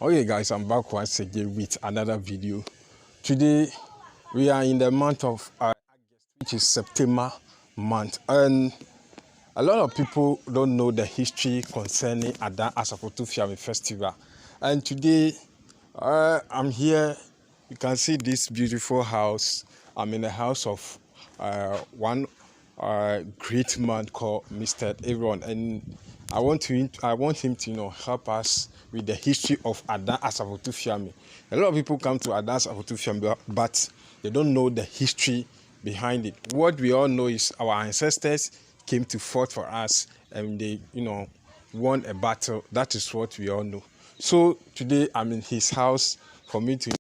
Okay guys, I'm back once again with another video. Today we are in the month of August, which is September month, and a lot of people don't know the history concerning Ada Asafotufiami festival. And today I'm here. You can see this beautiful house. I'm in the house of one great man called Mr. Aaron, and I want him to help us with the history of Ada Asafotufiami. A lot of people come to Ada Asafotufiami, but they don't know the history behind it. What we all know is our ancestors came to fight for us, and they won a battle. That is what we all know. So today I'm in his house for me to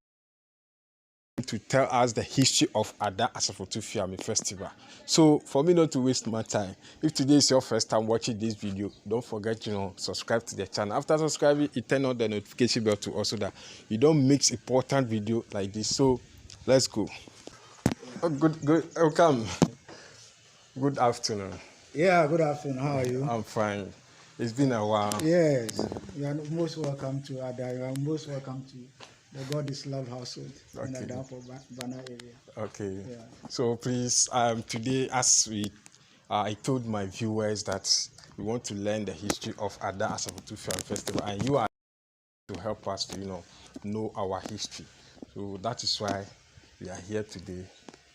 tell us the history of Ada Asafotufiami festival. So for me not to waste my time, if today is your first time watching this video, don't forget to subscribe to the channel. After subscribing, you turn on the notification bell to also that you don't miss important video like this. So let's go. Oh, good welcome. Good afternoon. Yeah, good afternoon. How are you? I'm fine. It's been a while. Yes, you are most welcome to Ada. You are most welcome to the God is Love household in Ada for Bana area. Okay. Yeah. So please, today, as I told my viewers that we want to learn the history of Ada Asafotufiami festival, and you are to help us to know our history. So that is why we are here today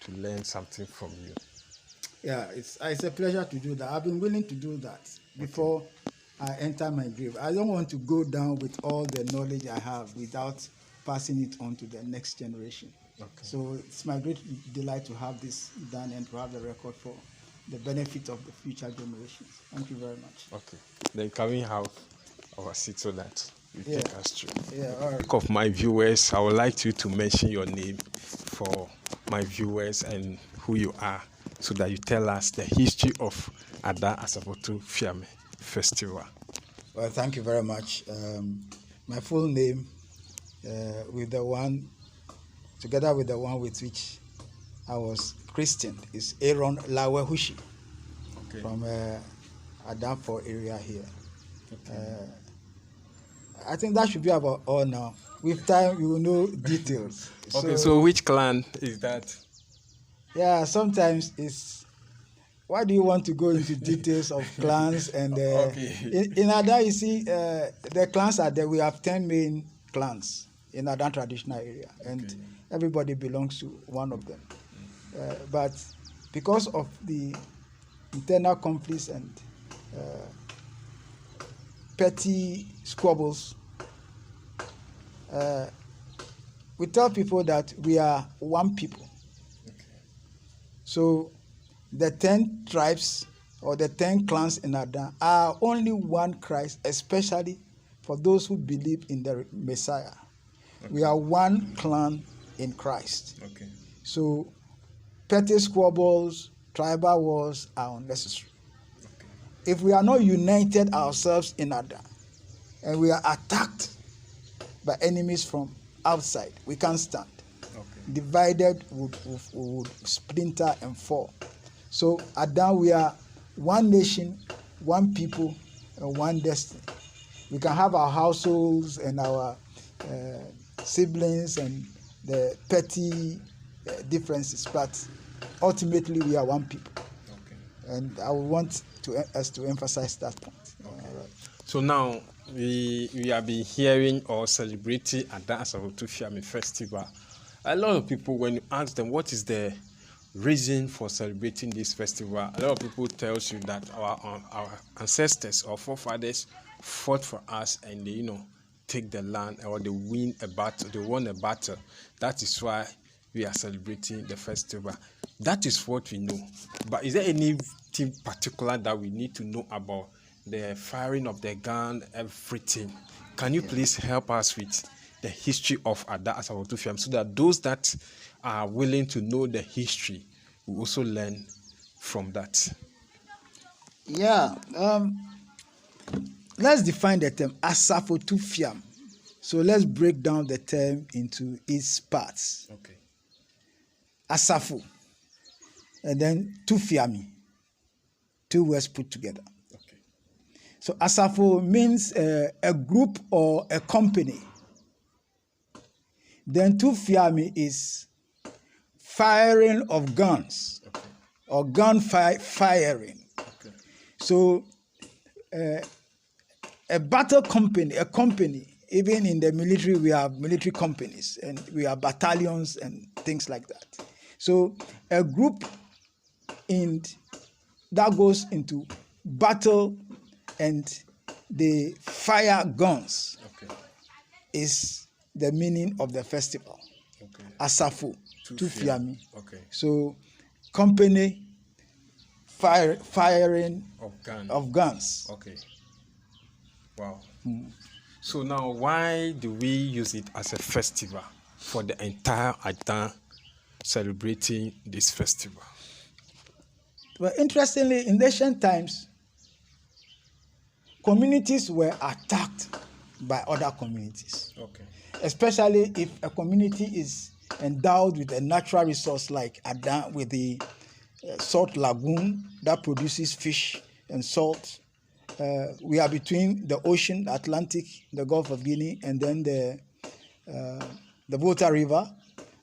to learn something from you. Yeah, it's a pleasure to do that. I've been willing to do that before I enter my grave. I don't want to go down with all the knowledge I have without passing it on to the next generation. Okay. So it's my great delight to have this done and to have the record for the benefit of the future generations. Thank you very much. Okay. Then can we have our seat so that you take us through? Yeah, all right. Of my viewers, I would like you to mention your name for my viewers and who you are, so that you tell us the history of Ada Asafotufiami festival. Well, thank you very much. My full name, together with the one with which I was christened, is Aaron Lawehushi, okay, from Adamfo area here. Okay. I think that should be about all now. With time, you will know details. Okay, so which clan is that? Yeah, sometimes it's. Why do you want to go into details of clans? And okay. in Ada, you see, the clans are there. We have 10 main clans in Ada traditional area, and okay, everybody belongs to one of them. But because of the internal conflicts and petty squabbles, we tell people that we are one people. Okay. So the 10 tribes or the 10 clans in Ada are only one Christ, especially for those who believe in the Messiah. Okay. We are one clan in Christ. Okay. So petty squabbles, tribal wars are unnecessary. Okay. If we are not united ourselves in Ada and we are attacked by enemies from outside, we can't stand. Okay. Divided, would splinter and fall. So Ada, we are one nation, one people, and one destiny. We can have our households and our siblings and the petty differences, but ultimately we are one people. Okay. And I want us to emphasize that point. Okay. All right. So now we have been hearing or celebrating Ada Asafotufiami festival. A lot of people, when you ask them what is the reason for celebrating this festival, a lot of people tells you that our ancestors or forefathers fought for us, and they take the land, or they won a battle. That is why we are celebrating the festival. That is what we know. But is there anything particular that we need to know about the firing of the gun, everything? Can you please help us with the history of Ada Asafotufiami, so that those that are willing to know the history will also learn from that? Yeah. Let's define the term Asafotufiami. So let's break down the term into its parts. Okay. Asafo, and then Tufiami. 2 words put together. Okay. So Asafo means a group or a company Then Tufiami is firing of guns, or gun firing. Okay. So a battle company, a company, even in the military, we have military companies and we have battalions and things like that. So a group that goes into battle and they fire guns is the meaning of the festival. Okay. Asafotufiami. Okay. So company firing of guns. Okay. Wow. So now, why do we use it as a festival for the entire Adan celebrating this festival? Well, interestingly, in ancient times, communities were attacked by other communities. Okay. Especially if a community is endowed with a natural resource like Adan, with the salt lagoon that produces fish and salt. We are between the ocean, the Atlantic, the Gulf of Guinea, and then the Volta River.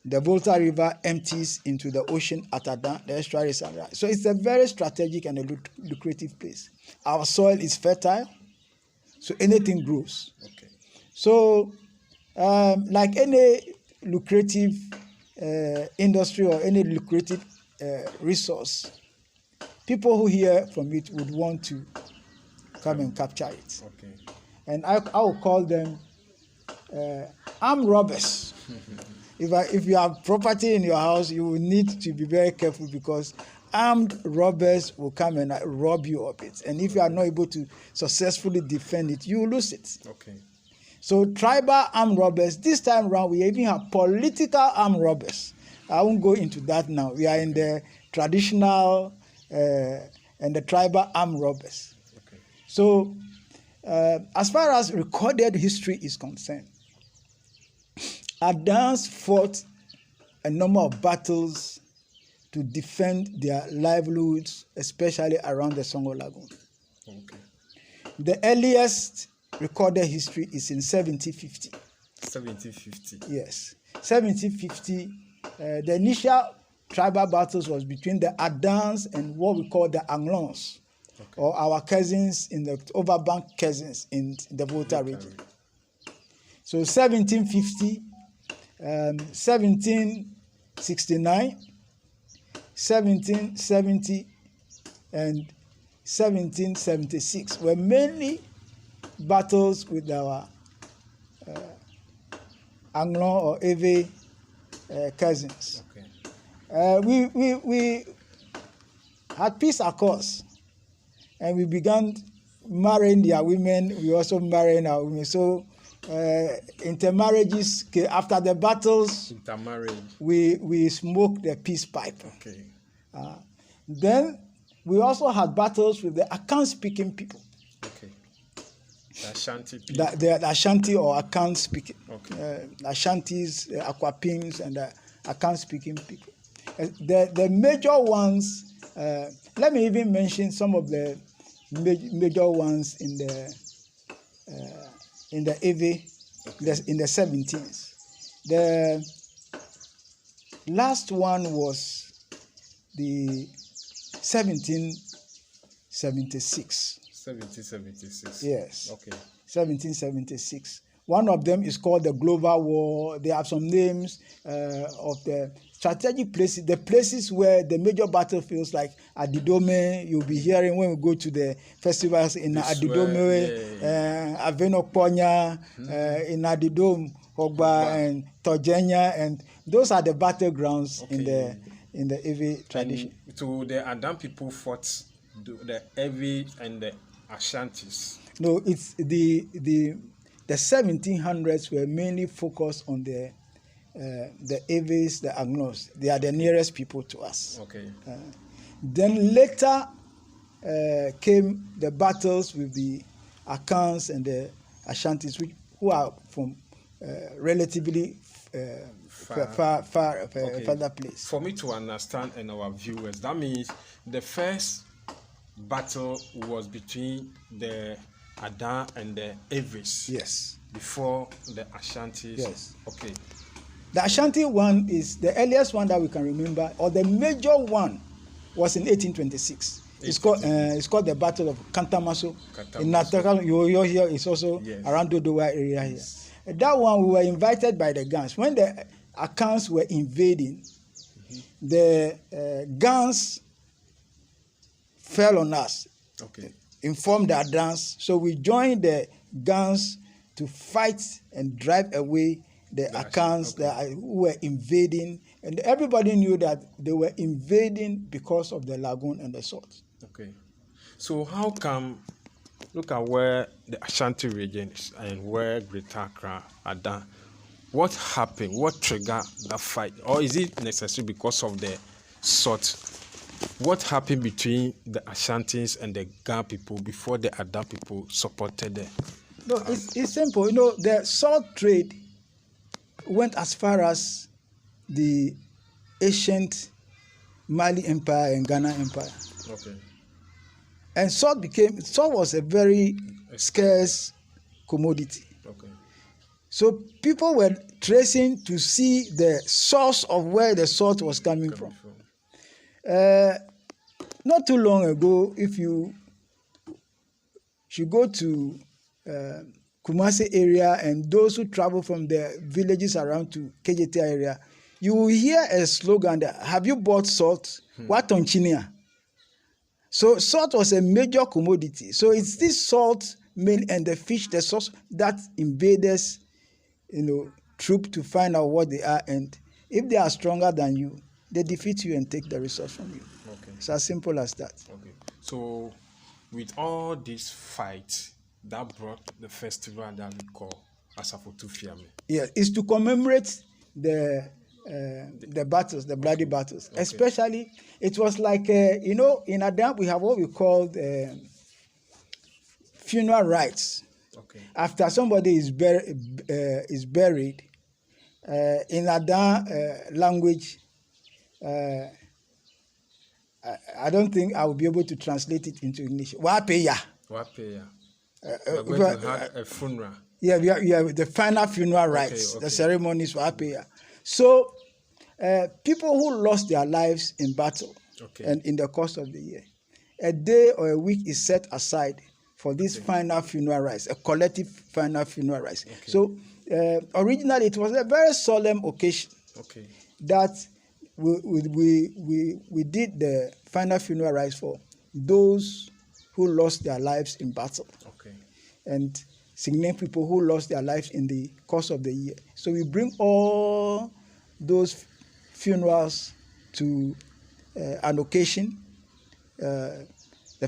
The Volta River empties into the ocean at Adan, the estuary. So it's a very strategic and a lucrative place. Our soil is fertile, so anything grows. Okay. So, like any lucrative industry or any lucrative resource, people who hear from it would want to come and capture it. Okay. And I will call them armed robbers. If you have property in your house, you will need to be very careful because armed robbers will come and rob you of it. And if you are not able to successfully defend it, you will lose it. Okay. So tribal armed robbers, this time around, we even have political armed robbers. I won't go into that now. We are in the traditional and the tribal armed robbers. Okay. So as far as recorded history is concerned, Adans fought a number of battles to defend their livelihoods, especially around the Songor Lagoon. Okay. The earliest recorded history is in 1750. 1750. Yes. 1750, the initial tribal battles was between the Adans and what we call the Anglons, or our cousins in the overbank cousins in the Volta region. So 1750, 1769, 1770, and 1776 were mainly battles with our Anglon or Ewe cousins. Okay. We had peace accords, and we began marrying their women. We also marrying our women. So intermarriages, after the battles, we smoked the peace pipe. Okay. Then we also had battles with the Akan-speaking people. Okay. The Ashanti people. The Ashanti or Akan-speaking. Okay. Ashantis, Aquapims, and the Akan-speaking people. The major ones, let me even mention some of the major ones in the Ewe, in the 17th. The last one was the 1776. 1776. Yes. Okay. 1776. One of them is called the Global War. They have some names of the strategic places, the places where the major battlefields like Adidome, you'll be hearing when we go to the festivals in Adidome, Avenokponya, in Adidome, Hogba, and Tojenya, and those are the battlegrounds in the Ewe tradition. And so the Adan people fought the Ewe and the Ashantis. No, it's the 1700s were mainly focused on the Ewes, the Agnos. They are the nearest people to us. Okay. Then later came the battles with the Akans and the Ashantis, who are from relatively further place. For me to understand and our viewers, that means the first battle was between the Adan and the Ewes. Yes. Before the Ashantis. Yes. Okay. The Ashanti one is the earliest one that we can remember, or the major one was in 1826. It's called the Battle of Kantamaso. In Nataka, you hear it's also around Dodowa area here. That one we were invited by the Gans. When the Akans were invading, the Gans fell on us. Informed the Adans, so we joined the Gans to fight and drive away the Akans who were invading, and everybody knew that they were invading because of the lagoon and the salt. Okay, so how come? Look at where the Ashanti region is and where Greater Accra are done. What happened? What triggered that fight, or is it necessary because of the salt? What happened between the Ashantis and the Ga people before the Ada people supported them? No, it's simple. The salt trade went as far as the ancient Mali Empire and Ghana Empire. Okay. And salt was a very scarce commodity. Okay. So people were tracing to see the source of where the salt was coming from. Not too long ago, if you should go to Kumasi area and those who travel from the villages around to KJT area, you will hear a slogan that, have you bought salt? What on Chinia? So salt was a major commodity. So it's this salt and the fish, the sauce that invaders, troop to find out what they are, and if they are stronger than you, they defeat you and take the resource from you. Okay. It's as simple as that. Okay. So with all these fights, that brought the festival that we call Asafotufiami. Yeah, it's to commemorate the battles, the bloody battles. Okay. Especially, it was like, in Adam we have what we call funeral rites. Okay. After somebody is buried, in Adam language, I don't think I will be able to translate it into English. Wapeya. We're going to have a funeral. Yeah, the final funeral rites, the ceremonies for Apeya. So, people who lost their lives in battle and in the course of the year, a day or a week is set aside for this final funeral rites, a collective final funeral rites. Okay. So, originally it was a very solemn occasion that we did the final funeral rites for those who lost their lives in battle. And significant people who lost their lives in the course of the year. So we bring all those funerals to an occasion. The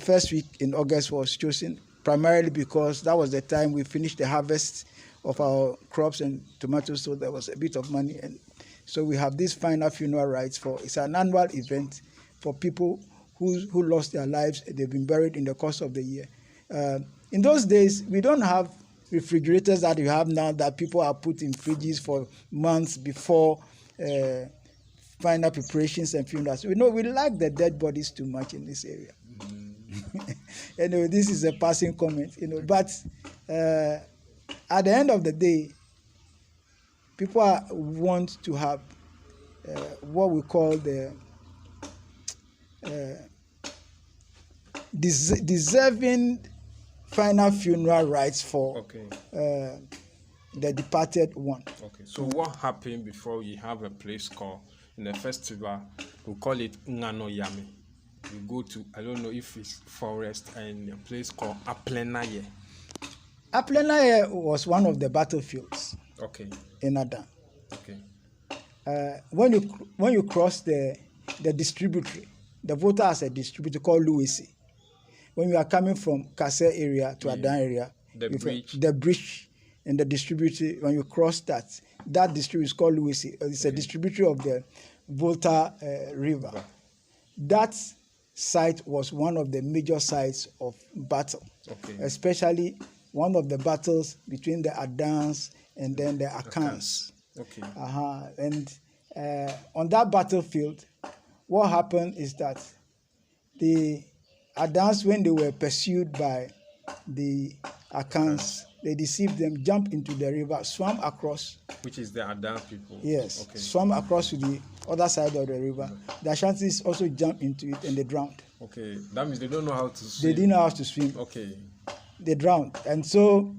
first week in August was chosen primarily because that was the time we finished the harvest of our crops and tomatoes, so there was a bit of money. And so we have this final funeral rites it's an annual event for people who lost their lives. They've been buried in the course of the year. In those days, we don't have refrigerators that you have now that people are put in fridges for months before final preparations and funerals. We like the dead bodies too much in this area. Anyway, this is a passing comment, but at the end of the day, people want to have what we call the deserving final funeral rites for the departed one. Okay. So what happened before you have a place called, in the festival, we call it Ngano Yami. We go to, I don't know if it's forest, and a place called Aplenaye. Aplenaye was one of the battlefields. In Adam. When you cross the distributory, the voter has a distributor called Louisi. When you are coming from Kase area to Adan area, the bridge and the distributory, when you cross that distributor is called Louisi. It's a distributory of the Volta River. That site was one of the major sites of battle, especially one of the battles between the Adans and then the Akans. And on that battlefield, what happened is that the Adans, when they were pursued by the Akans, they deceived them, jumped into the river, swam across. Which is the Adan people. Yes, Okay. swam across to the other side of the river. The Ashantis also jumped into it and they drowned. Okay, that means they don't know how to swim. They didn't know how to swim. Okay. They drowned. And so,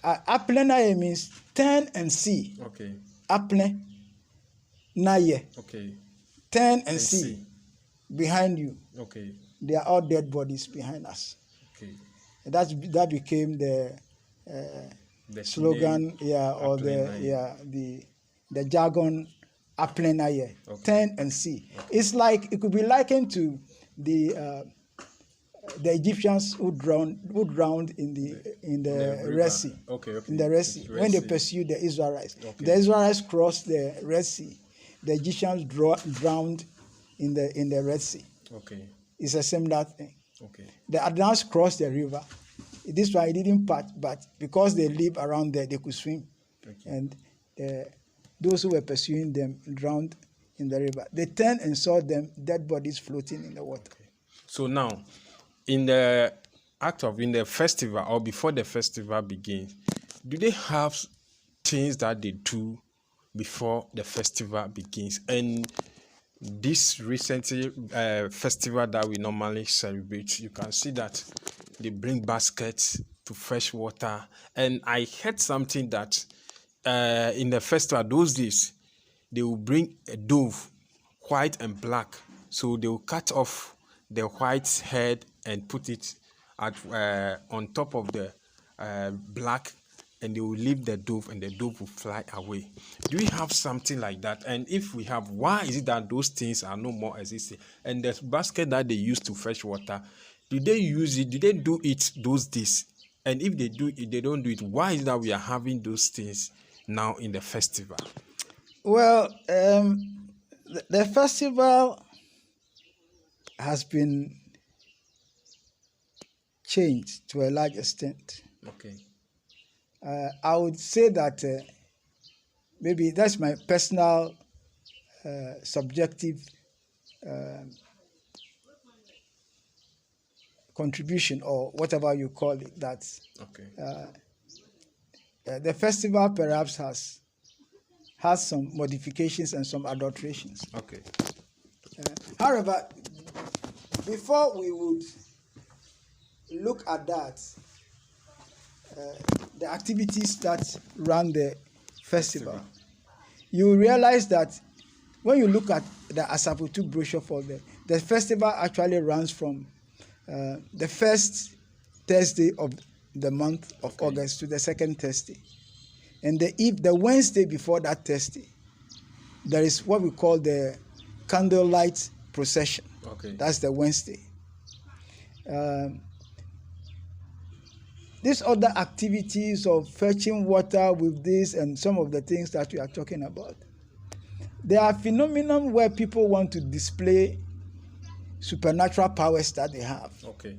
Aplenaye means turn and see. Okay. Aple naye. Okay. Turn and see. Behind you. Okay. They are all dead bodies behind us. Okay. And that became the slogan, or the jargon, Aplenaye. Okay. Turn and see. Okay. It's like, it could be likened to the Egyptians who drowned in the Red Sea. Okay. In the Red Sea, when they pursued the Israelites. Okay. The Israelites crossed the Red Sea. The Egyptians drowned in the Red Sea. Okay. It's a similar thing. Okay. The Adans crossed the river. This one, it didn't part, but because they live around there, they could swim. Okay. And those who were pursuing them drowned in the river. They turned and saw them, dead bodies floating in the water. Okay. So now, in the festival or before the festival begins, do they have things that they do before the festival begins? And this recent festival that we normally celebrate, you can see that they bring baskets to fetch water. And I heard something that in the festival those days, they will bring a dove, white and black. So they will cut off the white head and put it on top of the black, and they will leave the dove, and the dove will fly away. Do we have something like that? And if we have, why is it that those things are no more existing? And the basket that they use to fetch water, do they use it? Did they do it those days? And if they do it, they don't do it, why is it that we are having those things now in the festival? Well, the festival has been changed to a large extent. Okay. I would say that maybe that's my personal subjective contribution, or whatever you call it. That okay. The festival perhaps has some modifications and some adulterations. Okay. However, before we would look at that, the activities that run the festival, you realize that when you look at the Asafotu brochure for the festival actually runs from the first Thursday of the month of August to the second Thursday. And the Wednesday before that Thursday, there is what we call the candlelight procession. Okay. That's the Wednesday. These other activities of fetching water with this and some of the things that we are talking about, they are phenomena where people want to display supernatural powers that they have. Okay.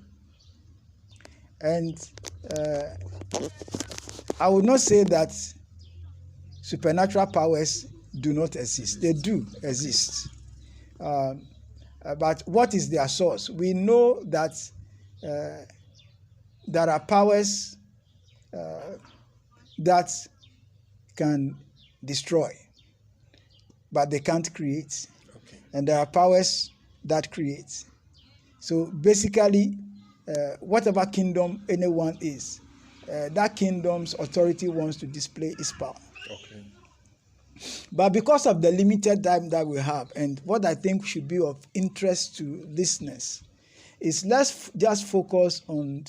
And I would not say that supernatural powers do not exist. They do exist. But what is their source? We know that there are powers that can destroy, but they can't create. Okay. And there are powers that create. So basically, whatever kingdom anyone is, that kingdom's authority wants to display its power. Okay. But because of the limited time that we have, and what I think should be of interest to listeners, is let's just focus on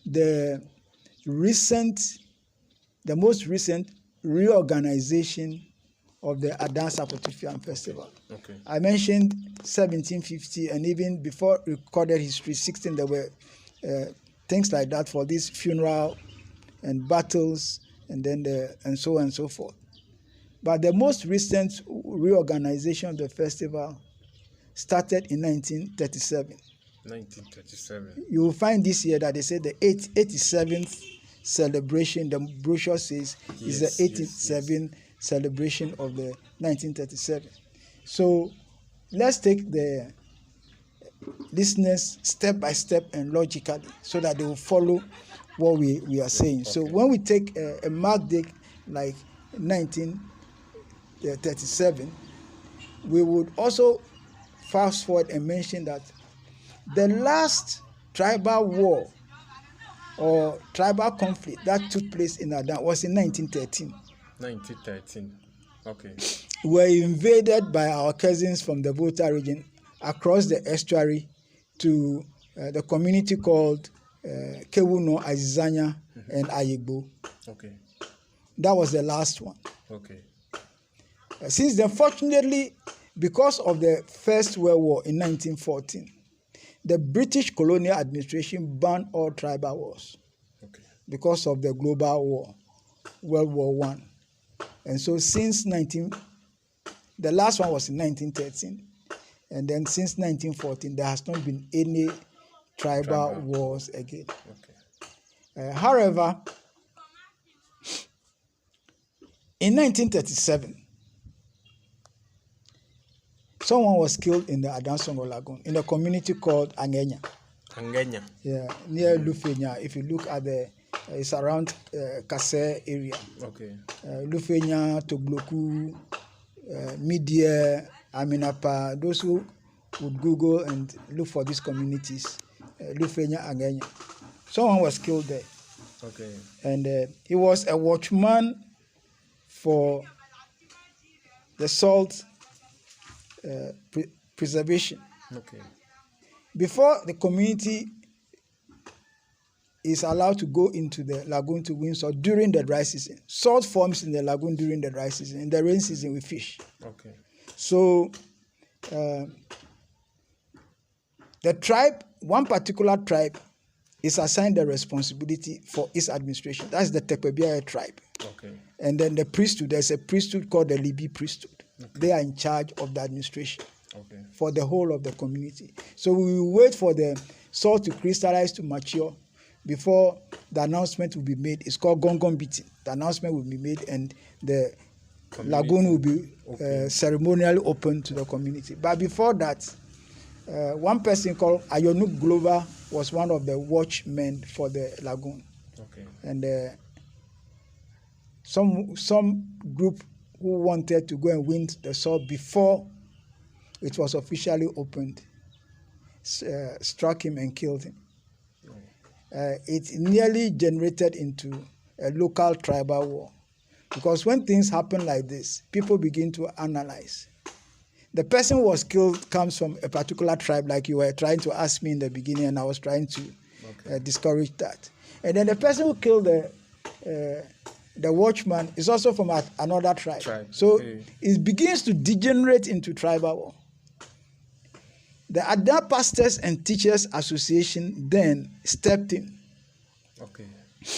the most recent reorganization of the Asafotufiami festival. Okay. I mentioned 1750, and even before recorded history, 16, there were things like that for this funeral and battles, and then and so on and so forth. But the most recent reorganization of the festival started in 1937. 1937. You will find this year that they say the 87th celebration, the brochure says, is the 87th celebration of the 1937. So let's take the listeners step by step and logically so that they will follow what we are saying. So when we take a mark date like 1937, we would also fast forward and mention that the last tribal war or tribal conflict that took place in Adan was in 1913. 1913. Okay. We were invaded by our cousins from the Volta region across the estuary to the community called Kuwornu, Azizanya, and Ayigbo. Okay. That was the last one. Okay. Since then, fortunately, because of the First World War in 1914, the British colonial administration banned all tribal wars because of the global war, World War I. And so since the last one was in 1913, and then since 1914, there has not been any tribal wars again. Okay. However, in 1937, someone was killed in the Songor Lagoon in a community called Angenya. Angenya. Yeah, near Lufenya. If you look at it's around Kase area. Okay. Lufenya, Togloku, Media, Aminapa. Those who would Google and look for these communities, Lufenya, Angenya. Someone was killed there. Okay. And he was a watchman for the salt preservation. Okay. Before the community is allowed to go into the lagoon to win salt during the dry season. Salt forms in the lagoon during the dry season. In the rain season, we fish. Okay. So the tribe, one particular tribe, is assigned the responsibility for its administration. That's the Tekpebiawe tribe. Okay. And then the priesthood, there's a priesthood called the Libi priesthood. Okay. They are in charge of the administration for the whole of the community. So we will wait for the salt to crystallize, to mature, before the announcement will be made. It's called Gong beating. The announcement will be made and the lagoon will be ceremonially open to the community. But before that, one person called Ayonuk Glover was one of the watchmen for the lagoon. Okay. And some group who wanted to go and win the salt before it was officially opened struck him and killed him. It nearly generated into a local tribal war, because when things happen like this, people begin to analyze. The person who was killed comes from a particular tribe, like you were trying to ask me in the beginning, and I was trying to discourage that. And then the person who killed the watchman is also from another tribe. So it begins to degenerate into tribal war. The Ada Pastors and Teachers Association then stepped in. Okay.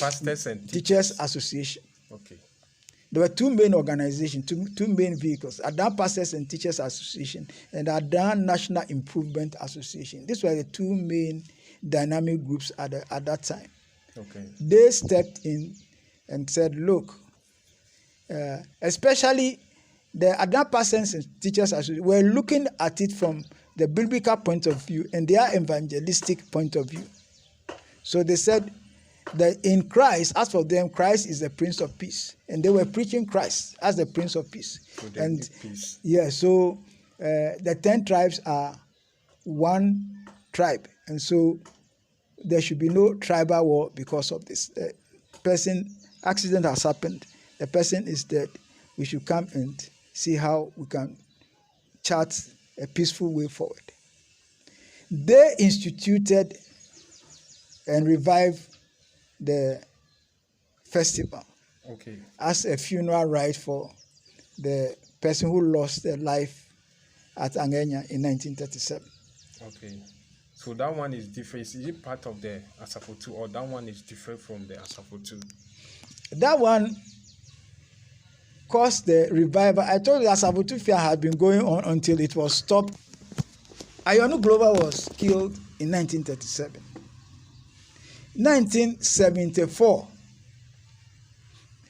Pastors and Teachers Association. Okay. There were two main organizations, two main vehicles, Ada Pastors and Teachers Association and Ada National Improvement Association. These were the two main dynamic groups at that time. Okay. They stepped in and said, look, especially the Ada Pastors and Teachers Association were looking at it from the biblical point of view and their evangelistic point of view. So they said that in Christ, as for them, Christ is the Prince of Peace. And they were preaching Christ as the Prince of Peace. So and peace. Yeah, so the 10 tribes are one tribe. And so there should be no tribal war because of this. Accident has happened. The person is dead. We should come and see how we can chart a peaceful way forward. They instituted and revived the festival as a funeral rite for the person who lost their life at Angenya in 1937. Okay. So that one is different. Is it part of the Asafotu, or that one is different from the Asafotu? That one caused the revival. I told you Asafotufiami had been going on until it was stopped. Ayonu Glover was killed in 1937. 1974,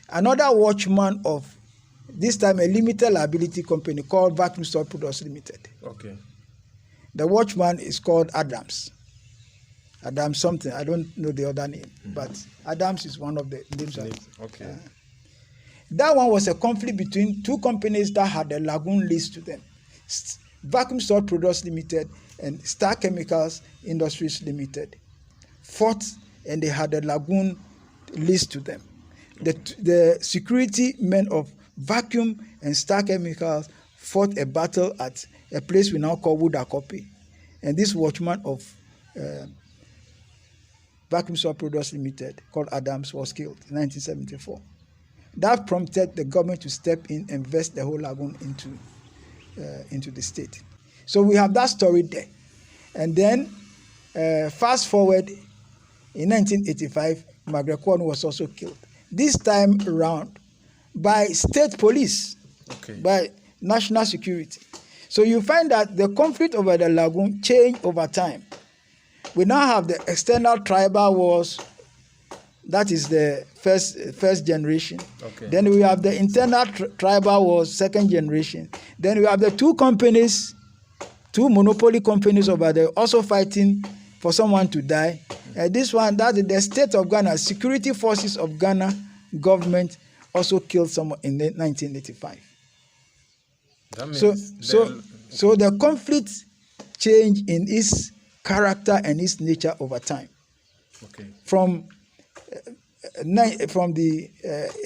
another watchman of this time a limited liability company called Vacuum Salt Products Limited. Okay. The watchman is called Adams. Adams something. I don't know the other name, but Adams is one of the names. Okay. That one was a conflict between two companies that had a lagoon leased to them. Vacuum Salt Products Limited and Star Chemicals Industries Limited fought, and they had a lagoon leased to them. The security men of Vacuum and Star Chemicals fought a battle at a place we now call Wudakope. And this watchman of Vacuum Salt Products Limited, called Adams, was killed in 1974. That prompted the government to step in and invest the whole lagoon into the state. So we have that story there. And then fast forward, in 1985, Margaret Kuwornu was also killed. This time around by state police, by national security. So you find that the conflict over the lagoon changed over time. We now have the external tribal wars. That is the first generation. Then we have the internal tribal wars, second generation. Then we have the two companies, two monopoly companies over there also fighting for someone to die. This one, that is the state of Ghana, security forces of Ghana government also killed someone in 1985. So the conflict changed in its character and its nature over time. From the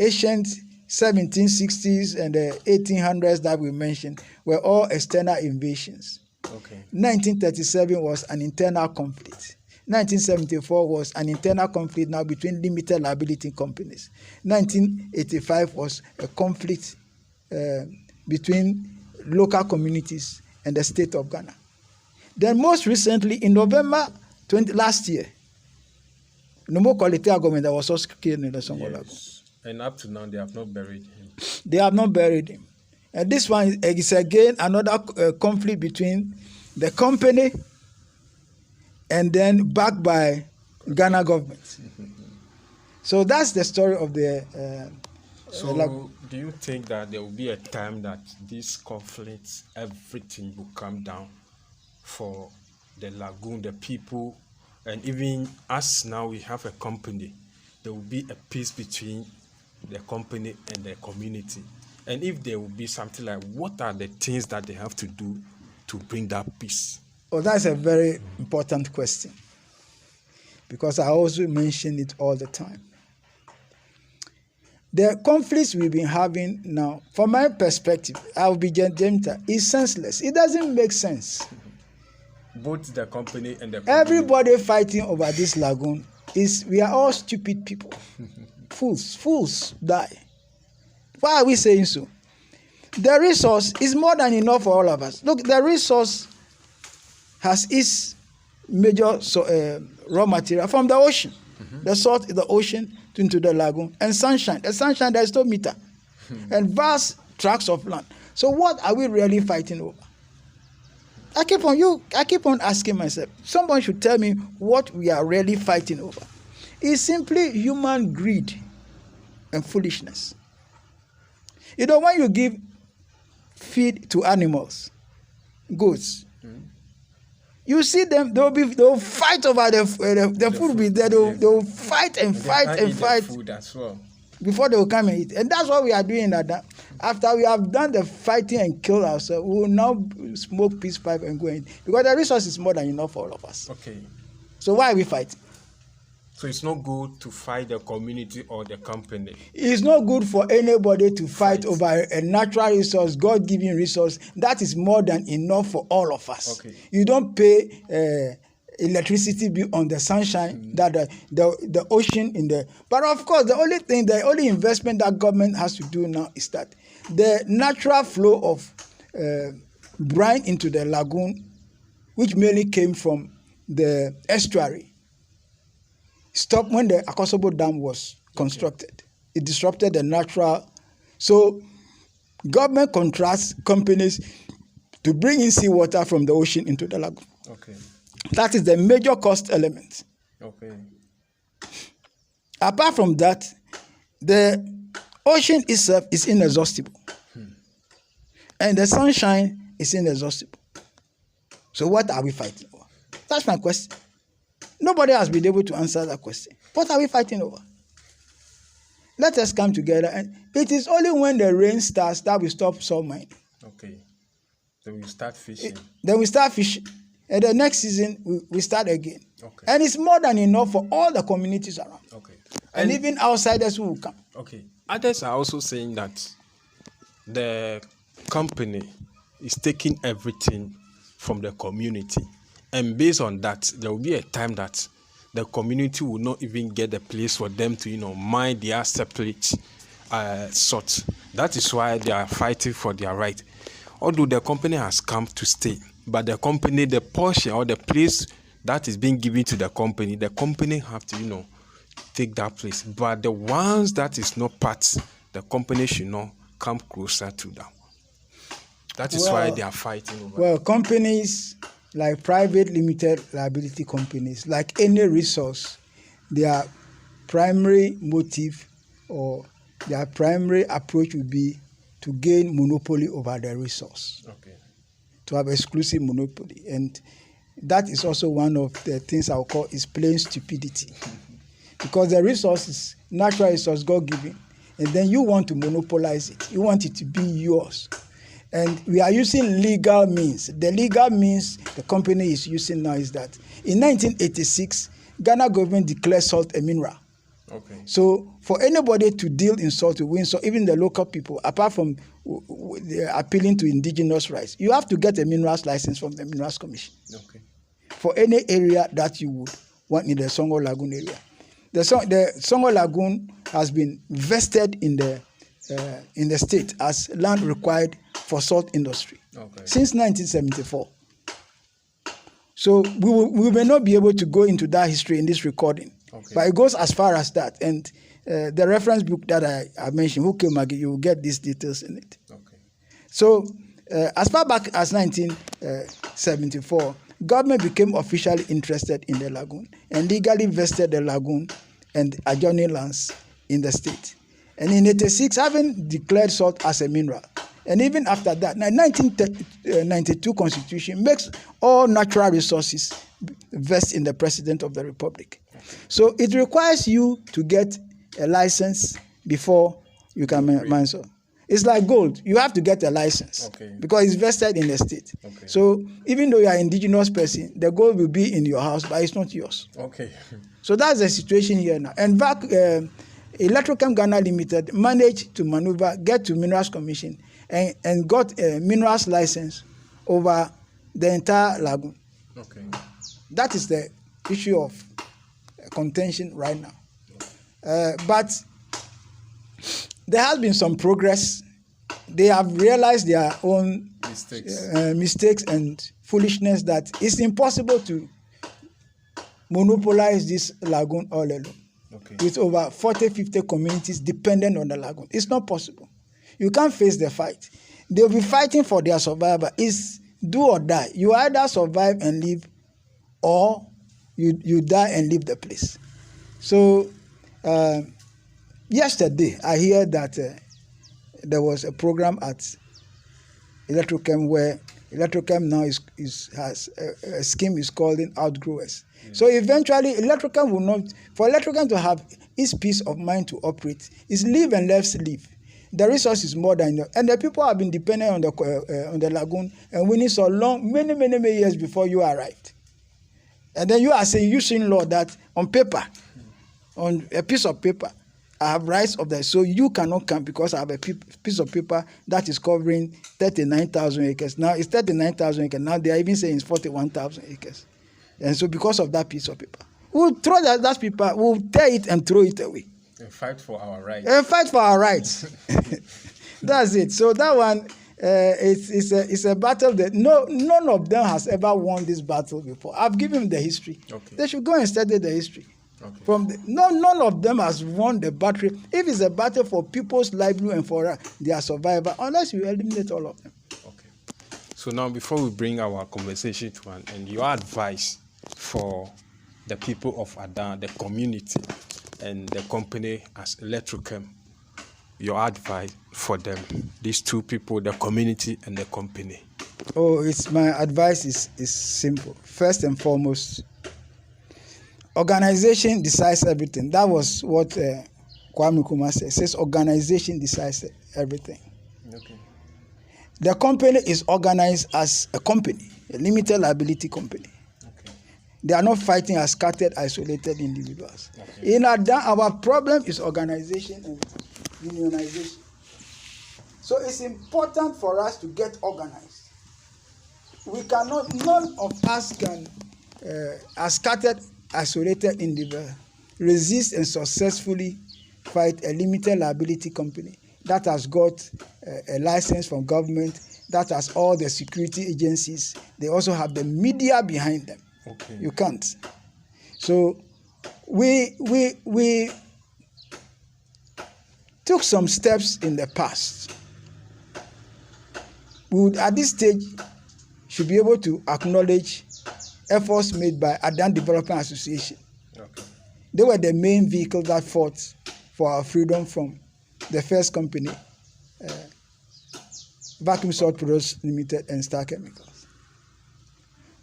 ancient 1760s and the 1800s that we mentioned were all external invasions. 1937 was an internal conflict. 1974 was an internal conflict now between limited liability companies. 1985 was a conflict between local communities and the state of Ghana. Then most recently, in November last year, Nomo Quality government that was also killed in the Songor Lagoon. And up to now, they have not buried him. They have not buried him. And this one is again another conflict between the company and then backed by Ghana government. So that's the story of the So do you think that there will be a time that these conflicts, everything will come down for the lagoon, the people, and even us now we have a company, there will be a peace between the company and the community? And if there will be something like, what are the things that they have to do to bring that peace? Oh, that's a very important question, because I also mention it all the time. The conflicts we've been having now, from my perspective, I'll be gentle, is senseless. It doesn't make sense. Both the company and the community. Everybody fighting over this lagoon we are all stupid people. Fools die. Why are we saying so? The resource is more than enough for all of us. Look, the resource has its major raw material from the ocean. The salt in the ocean into the lagoon, and sunshine. The sunshine, there is no meter. And vast tracts of land. So what are we really fighting over? I keep on asking myself, someone should tell me what we are really fighting over. It's simply human greed and foolishness. You know, when you give feed to animals, goats, you see them, they'll fight over the food will be there. They'll fight and fight and fight food as well before they will come and eat. And that's what we are doing. After we have done the fighting and kill ourselves, we will now smoke peace pipe and go in. Because the resource is more than enough for all of us. So why are we fighting? So it's not good to fight the community or the company. It's not good for anybody to fight over a natural resource, God-given resource. That is more than enough for all of us. You don't pay electricity bill on the sunshine that the ocean in the. But of course, the only investment that government has to do now is that the natural flow of brine into the lagoon, which mainly came from the estuary, stopped when the Akosobo Dam was constructed. It disrupted the natural. So government contracts companies to bring in seawater from the ocean into the lagoon. That is the major cost element. Apart from that, the ocean itself is inexhaustible. And the sunshine is inexhaustible. So what are we fighting for? That's my question. Nobody has been able to answer that question. What are we fighting over? Let us come together. And it is only when the rain starts that we stop salt mining. Okay. Then we start fishing. Then we start fishing. And the next season, we start again. Okay. And it's more than enough for all the communities around. Okay. And even outsiders who will come. Okay. Others are also saying that the company is taking everything from the community. And based on that, there will be a time that the community will not even get a place for them to, mine their separate sort. That is why they are fighting for their right. Although the company has come to stay, but the company, the portion or the place that is being given to the company have to, take that place. But the ones that is not part, the company should not come closer to them. That is why they are fighting over. Well, companies like private limited liability companies, like any resource, their primary motive or their primary approach would be to gain monopoly over the resource. Okay. To have exclusive monopoly. And that is also one of the things I would call is plain stupidity. Because the resource is natural resource, God-given. And then you want to monopolize it. You want it to be yours. And we are using legal means. The legal means the company is using now is that in 1986, Ghana government declared salt a mineral. Okay. So for anybody to deal in salt, to win salt, even the local people, apart from appealing to indigenous rights, you have to get a minerals license from the Minerals Commission. Okay. For any area that you would want in the Songor Lagoon area. The Songor Lagoon has been vested in the state as land required for salt industry since 1974. So we may not be able to go into that history in this recording, but it goes as far as that. And the reference book that I mentioned, S.K.M, you will get these details in it. Okay. So as far back as 1974, government became officially interested in the lagoon and legally vested the lagoon and adjoining lands in the state. And in 1986, having declared salt as a mineral. And even after that, the 1992 Constitution makes all natural resources vest in the President of the Republic. So it requires you to get a license before you can mine salt. It's like gold. You have to get a license because it's vested in the state. Okay. So even though you are an indigenous person, the gold will be in your house, but it's not yours. Okay. So that's the situation here now. And back, S.K.M Ghana Limited managed to maneuver, get to Minerals Commission, and got a minerals license over the entire lagoon. Okay. That is the issue of contention right now. But there has been some progress. They have realized their own mistakes and foolishness that it's impossible to monopolize this lagoon all alone. Okay. With over 40, 50 communities dependent on the lagoon. It's not possible. You can't face the fight. They'll be fighting for their survival. It's do or die. You either survive and live, or you die and leave the place. So yesterday, I hear that there was a program at S.K.M where S.K.M now has a scheme is called Outgrowers. Yeah. So eventually, S.K.M will not, for S.K.M to have its peace of mind to operate, is live and let live. The resource is more than enough. And the people have been dependent on the lagoon and winning so long, many years before you arrived. And then you are saying, using law that on paper, on a piece of paper, I have rights of that. So you cannot come because I have a piece of paper that is covering 39,000 acres. Now it's 39,000 acres. Now they are even saying it's 41,000 acres. And so because of that piece of paper, we'll throw that paper, we'll tear it and throw it away. And fight for our rights. And fight for our rights. That's it. So that one, it's a battle that none of them has ever won this battle before. I've given them the history. Okay. They should go and study the history. Okay. None of them has won the battle. If it's a battle for people's livelihood and for their survival, unless you eliminate all of them. Okay. So now, before we bring our conversation to an end, your advice for the people of Adan, the community, and the company as S.K.M, your advice for them, these two people, the community and the company. Oh, my advice is simple. First and foremost, organization decides everything. That was what Kwame Nkrumah said. Says organization decides everything. Okay. The company is organized as a company, a limited liability company. Okay. They are not fighting as scattered, isolated individuals. Okay. In Adan, our problem is organization and unionization. So it's important for us to get organized. We cannot, none of us can, as scattered, isolated individuals, resist and successfully fight a limited liability company that has got a license from government, that has all the security agencies. They also have the media behind them. Okay. You can't. So we took some steps in the past. We would, at this stage, should be able to acknowledge efforts made by Adan Development Association. Okay. They were the main vehicle that fought for our freedom from the first company, Vacuum Salt Products Limited and Star Chemicals.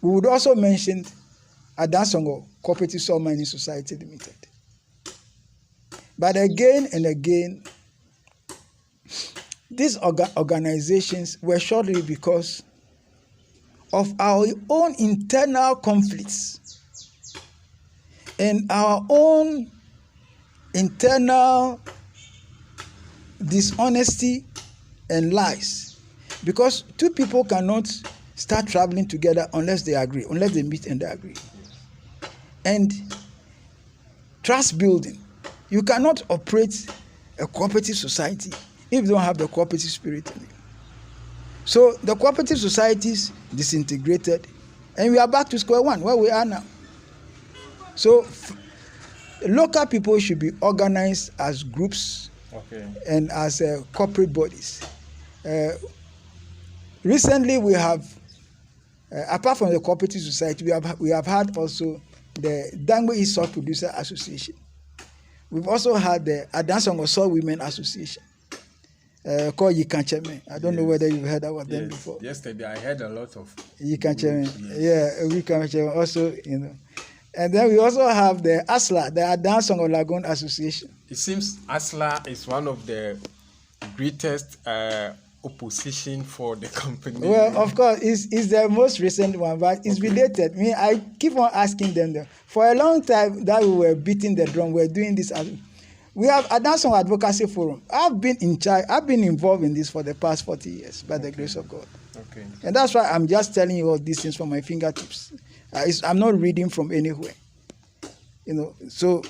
We would also mention Adan Songor Cooperative Salt Mining Society Limited. But again and again, these organizations were shortly because of our own internal conflicts and our own internal dishonesty and lies. Because two people cannot start traveling together unless they agree, unless they meet and they agree. And trust building. You cannot operate a cooperative society if you don't have the cooperative spirit in it. So the cooperative societies disintegrated, and we are back to square one, where we are now. So local people should be organized as groups, okay, and as corporate bodies. Recently, we have, apart from the cooperative society, we have had also the Dangme East Salt Producer Association. We've also had the Adan Songor Salt Women Association, called Yikancheme. I don't know whether you've heard about them before. Yesterday, I heard a lot of Yikancheme. Yes. Yeah, Yikancheme also, you know. And then we also have the ASLA, the Adan Songor Lagoon Association. It seems ASLA is one of the greatest opposition for the company. Well, of course, it's the most recent one, but it's related. I keep on asking them. For a long time that we were beating the drum, we're doing this. We have Adan Songor Advocacy Forum. I've been involved in this for the past 40 years, by the grace of God. Okay. And that's why I'm just telling you all these things from my fingertips. I'm not reading from anywhere. You know, so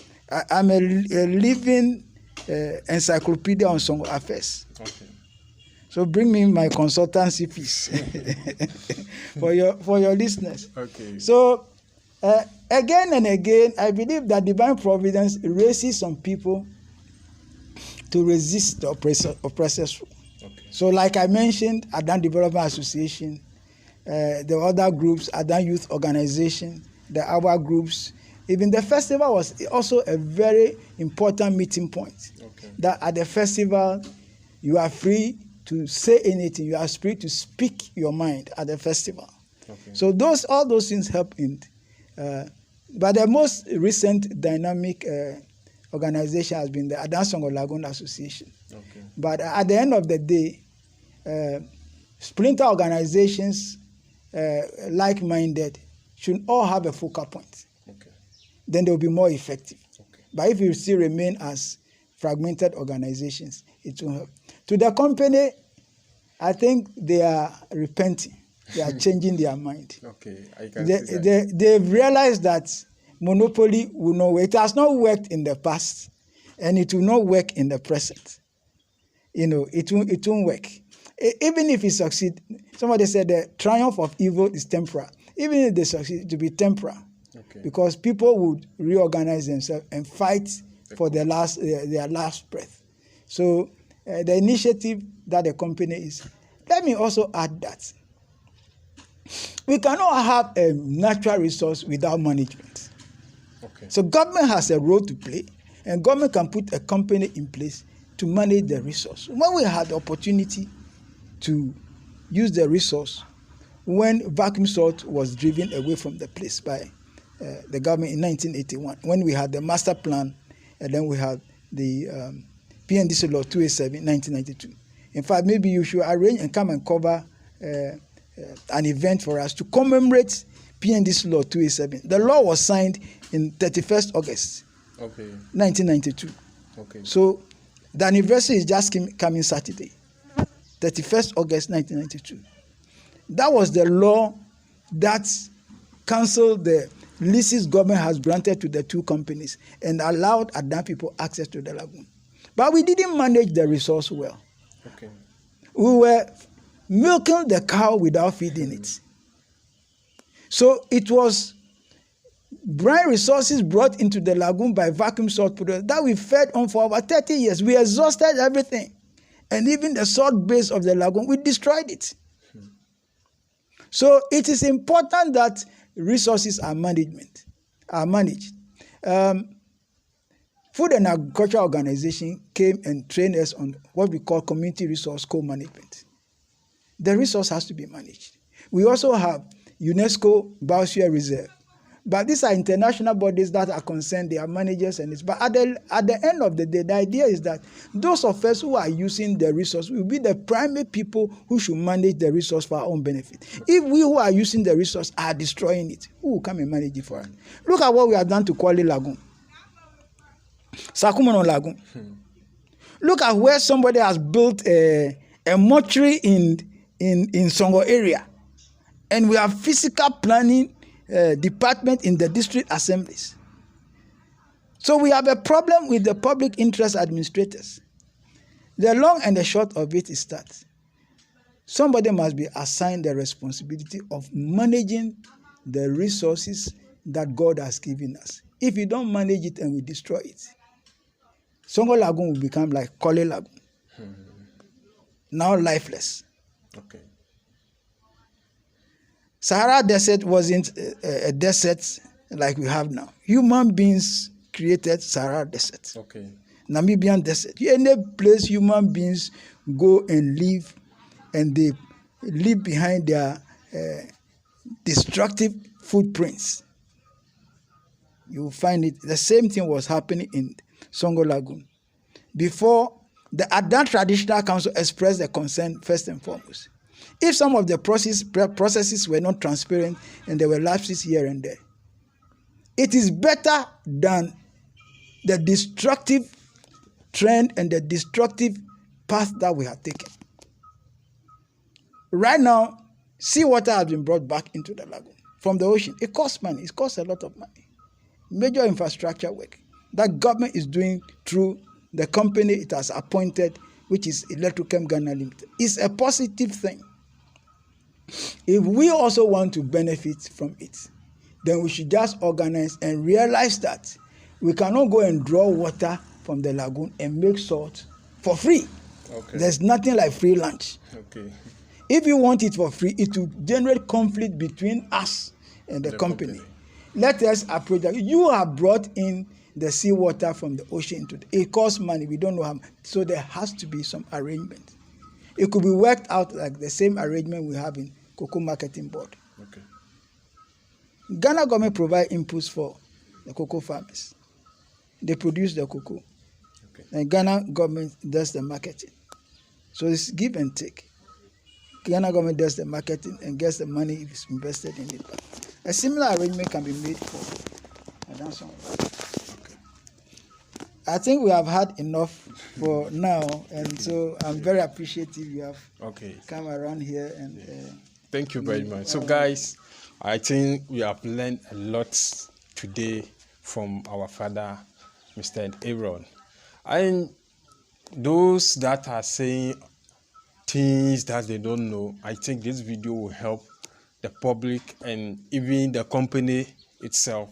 I'm a living encyclopedia on Songor affairs. Okay. So bring me my consultancy fees for your listeners. Okay. So again and again, I believe that divine providence raises some people to resist the oppressors. Okay. So like I mentioned, Adan Development Association, the other groups, Adan Youth Organization, the other groups. Even the festival was also a very important meeting point. Okay. That at the festival, you are free to say anything. You are free to speak your mind at the festival. Okay. So all those things help in. But the most recent dynamic organization has been the Adan Songor Lagoon Association. Okay. But at the end of the day, splinter organizations, like-minded, should all have a focal point. Okay. Then they will be more effective. Okay. But if you still remain as fragmented organizations, it won't help. To the company, I think they are repenting. They are changing their mind. Okay, I can see that. They've realized that monopoly will not work. It has not worked in the past, and it will not work in the present. You know, it won't work. Even if it succeeds, somebody said the triumph of evil is temporal. Even if they succeed, it will be temporal. Okay. Because people would reorganize themselves and fight for their last breath. So the initiative that the company is. Let me also add that we cannot have a natural resource without management. Okay. So government has a role to play, and government can put a company in place to manage the resource. When we had the opportunity to use the resource, when vacuum salt was driven away from the place by the government in 1981 when we had the master plan, and then we had the PNDC law 287 in 1992. In fact, maybe you should arrange and come and cover an event for us to commemorate PNDC law 287. The law was signed in 31st August 1992. Okay. So the anniversary is just coming Saturday, 31st August 1992. That was the law that cancelled the leases government has granted to the two companies and allowed Adan people access to the lagoon. But we didn't manage the resource well. Okay. We were milking the cow without feeding it. So it was brine resources brought into the lagoon by vacuum salt producers that we fed on for over 30 years. We exhausted everything. And even the salt base of the lagoon, we destroyed it. So it is important that resources are managed. Food and Agriculture Organization came and trained us on what we call community resource co-management. The resource has to be managed. We also have UNESCO Biosphere Reserve. But these are international bodies that are concerned, they are managers and this. But at the end of the day, the idea is that those of us who are using the resource will be the primary people who should manage the resource for our own benefit. If we who are using the resource are destroying it, who will come and manage it for us? Look at what we have done to Kwale Lagoon, Sakumono Lagoon. Look at where somebody has built a mortuary in Songor area. And we have physical planning department in the district assemblies. So we have a problem with the public interest administrators. The long and the short of it is that somebody must be assigned the responsibility of managing the resources that God has given us. If you don't manage it and we destroy it, Songor Lagoon will become like Kwale Lagoon. Now lifeless. Okay. Sahara Desert wasn't a desert like we have now. Human beings created Sahara Desert. Okay. Namibian Desert. Any place human beings go and live, and they leave behind their destructive footprints. You will find it. The same thing was happening in Songor Lagoon. Before, the Adan Traditional Council expressed their concern first and foremost. If some of the processes were not transparent and there were lapses here and there, it is better than the destructive trend and the destructive path that we have taken. Right now, seawater has been brought back into the lagoon from the ocean. It costs money. It costs a lot of money. Major infrastructure work that government is doing through the company it has appointed, which is S.K.M Ghana Limited. It's a positive thing. If we also want to benefit from it, then we should just organize and realize that we cannot go and draw water from the lagoon and make salt for free. Okay. There's nothing like free lunch. Okay. If you want it for free, it will generate conflict between us and the company. Let us approach that. You have brought in the seawater from the ocean into it costs money. We don't know how. So there has to be some arrangement. It could be worked out like the same arrangement we have in Cocoa Marketing Board. Okay. Ghana government provide inputs for the cocoa farmers. They produce the cocoa. Okay. And Ghana government does the marketing. So it's give and take. Ghana government does the marketing and gets the money if it's invested in it. But a similar arrangement can be made for Adan Songor. I think we have had enough for now, and so I'm very appreciative you have come around here. And thank you very much. So, guys, I think we have learned a lot today from our father, Mr. Aaron. And those that are saying things that they don't know, I think this video will help the public and even the company itself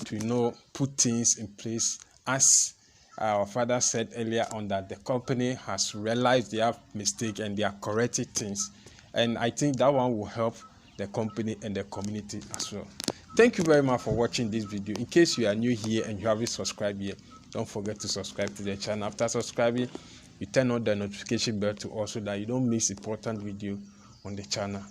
to put things in place. As our father said earlier on, that the company has realized they have mistake and they are correcting things. And I think that one will help the company and the community as well. Thank you very much for watching this video. In case you are new here and you haven't subscribed yet, don't forget to subscribe to the channel. After subscribing, you turn on the notification bell to also that you don't miss important video on the channel.